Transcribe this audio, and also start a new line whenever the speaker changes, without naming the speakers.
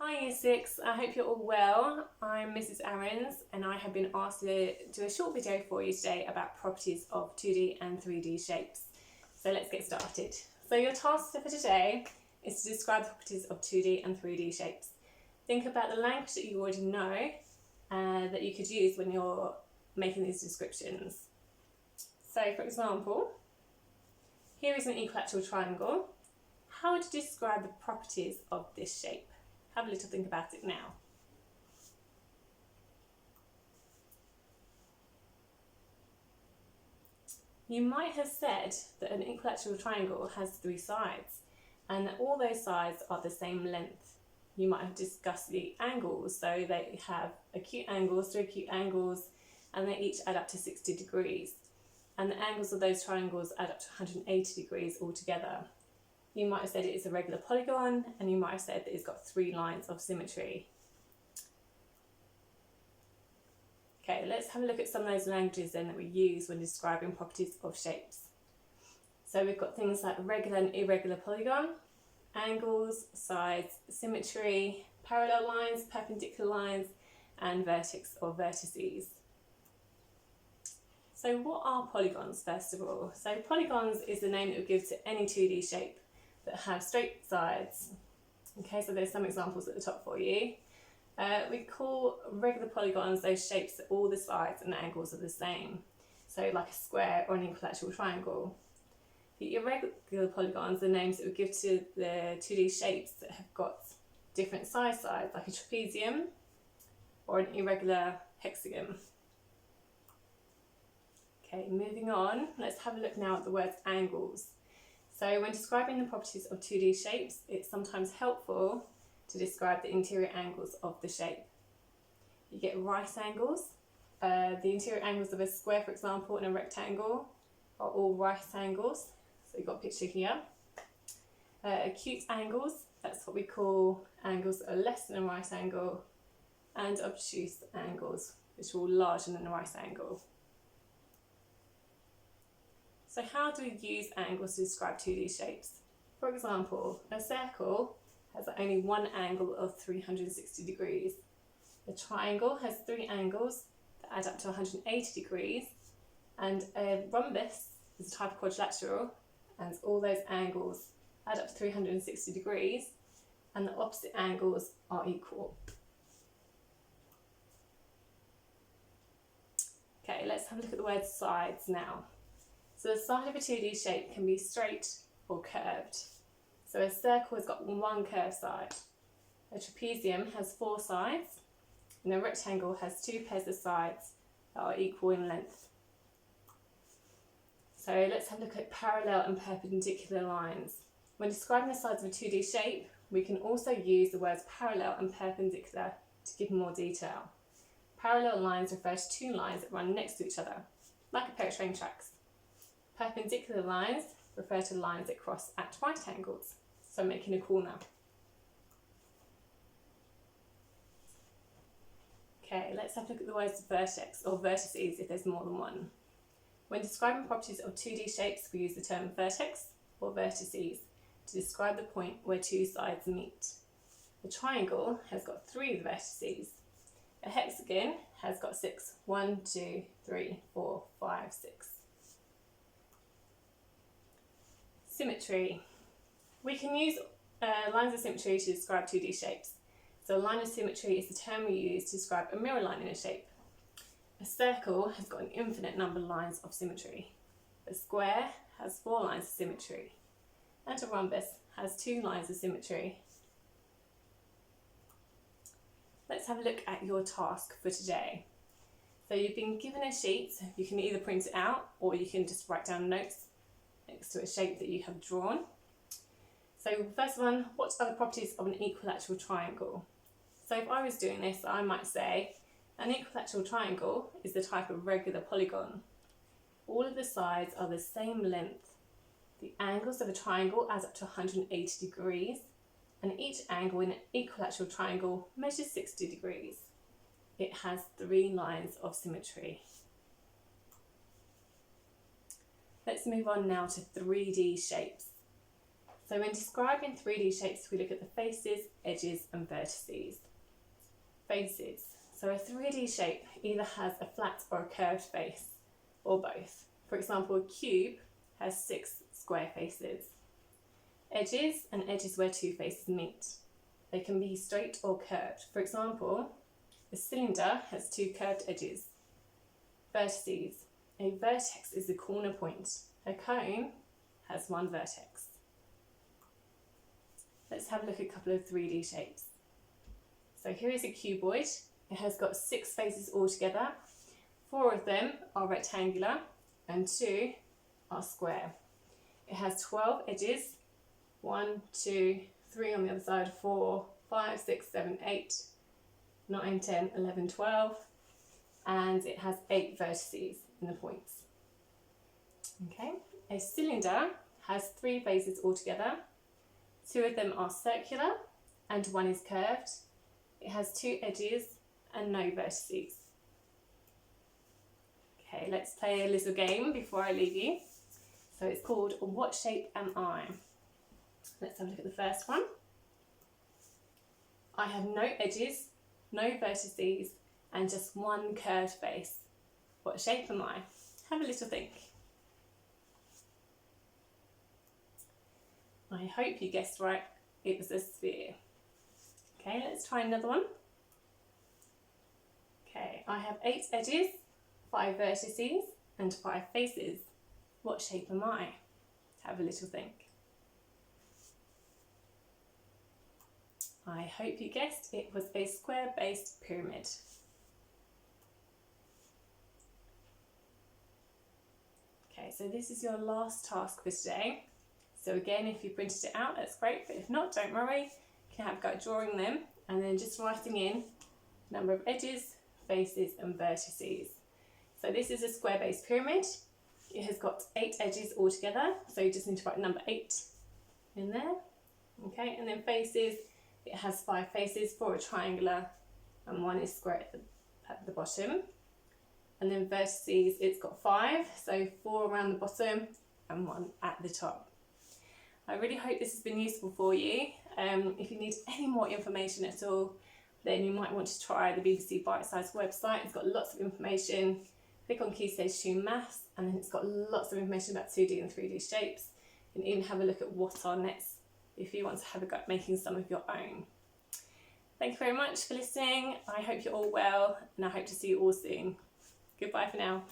Hi Year 6, I hope you're all well. I'm Mrs Aarons and I have been asked to do a short video for you today about properties of 2D and 3D shapes. So let's get started. So your task for today is to describe the properties of 2D and 3D shapes. Think about the language that you already know that you could use when you're making these descriptions. So for example, here is an equilateral triangle. How would you describe the properties of this shape? Have a little think about it now. You might have said that an equilateral triangle has 3 sides and that all those sides are the same length. You might have discussed the angles, so they have acute angles, 3 acute angles, and they each add up to 60 degrees. And the angles of those triangles add up to 180 degrees altogether. You might have said it is a regular polygon, and you might have said that it's got 3 lines of symmetry. Okay, let's have a look at some of those languages then that we use when describing properties of shapes. So we've got things like regular and irregular polygon, angles, sides, symmetry, parallel lines, perpendicular lines, and vertex or vertices. So what are polygons first of all? So polygons is the name that we give to any 2D shape that have straight sides. Okay, so there's some examples at the top for you. We call regular polygons those shapes that all the sides and angles are the same. So like a square or an equilateral triangle. The irregular polygons are names that we give to the 2D shapes that have got different sides, like a trapezium or an irregular hexagon. Okay, moving on, let's have a look now at the words angles. So when describing the properties of 2D shapes, it's sometimes helpful to describe the interior angles of the shape. You get right angles. The interior angles of a square, for example, and a rectangle are all right angles. So you've got a picture here. Acute angles, that's what we call angles that are less than a right angle, and obtuse angles, which are all larger than a right angle. So how do we use angles to describe 2D shapes? For example, a circle has only one angle of 360 degrees. A triangle has 3 angles that add up to 180 degrees, and a rhombus is a type of quadrilateral, and all those angles add up to 360 degrees, and the opposite angles are equal. Okay, let's have a look at the word sides now. So the side of a 2D shape can be straight or curved. So a circle has got one curved side. A trapezium has 4 sides, and a rectangle has 2 pairs of sides that are equal in length. So let's have a look at parallel and perpendicular lines. When describing the sides of a 2D shape, we can also use the words parallel and perpendicular to give more detail. Parallel lines refer to 2 lines that run next to each other, like a pair of train tracks. Perpendicular lines refer to lines that cross at right angles, so making a corner. Okay, let's have a look at the words vertex or vertices if there's more than one. When describing properties of 2D shapes, we use the term vertex or vertices to describe the point where 2 sides meet. A triangle has got 3 vertices. A hexagon has got 6. 1, 2, 3, 4, 5, 6. Symmetry. We can use lines of symmetry to describe 2D shapes. So a line of symmetry is the term we use to describe a mirror line in a shape. A circle has got an infinite number of lines of symmetry. A square has 4 lines of symmetry. And a rhombus has 2 lines of symmetry. Let's have a look at your task for today. So you've been given a sheet. You can either print it out or you can just write down notes next to a shape that you have drawn. So first one, what are the properties of an equilateral triangle? So if I was doing this, I might say an equilateral triangle is the type of regular polygon. All of the sides are the same length. The angles of a triangle add up to 180 degrees, and each angle in an equilateral triangle measures 60 degrees. It has 3 lines of symmetry. Let's move on now to 3D shapes. So when describing 3D shapes, we look at the faces, edges and vertices. Faces. So a 3D shape either has a flat or a curved face, or both. For example, a cube has 6 square faces. Edges and edges where 2 faces meet. They can be straight or curved. For example, a cylinder has 2 curved edges. Vertices. A vertex is the corner point. A cone has 1 vertex. Let's have a look at a couple of 3D shapes. So here is a cuboid. It has got 6 faces altogether. 4 of them are rectangular and 2 are square. It has 12 edges. 1, 2, 3 on the other side, 4, 5, 6, 7, 8, 9, 10, 11, 12. And it has 8 vertices in the points. Okay, a cylinder has 3 faces altogether. 2 of them are circular and 1 is curved. It has 2 edges and no vertices. Okay, let's play a little game before I leave you. So it's called What Shape Am I? Let's have a look at the first one. I have no edges, no vertices and just 1 curved face. What shape am I? Have a little think. I hope you guessed right, it was a sphere. Okay, let's try another one. Okay, I have 8 edges, 5 vertices and 5 faces. What shape am I? Have a little think. I hope you guessed it was a square-based pyramid. Okay, so this is your last task for today. So again, if you printed it out, that's great, but if not, don't worry. You can have a go at drawing them and then just writing in number of edges, faces and vertices. So this is a square-based pyramid. It has got 8 edges altogether, so you just need to write number 8 in there. Okay, and then faces, it has 5 faces, 4 are triangular and 1 is square at the bottom. And then vertices, it's got 5, so 4 around the bottom and 1 at the top. I really hope this has been useful for you. If you need any more information at all, then you might want to try the BBC Bite Size website. It's got lots of information. Click on Key Stage 2 Maths, and then it's got lots of information about 2D and 3D shapes. You can even have a look at what are next if you want to have a go at making some of your own. Thank you very much for listening. I hope you're all well, and I hope to see you all soon. Goodbye for now.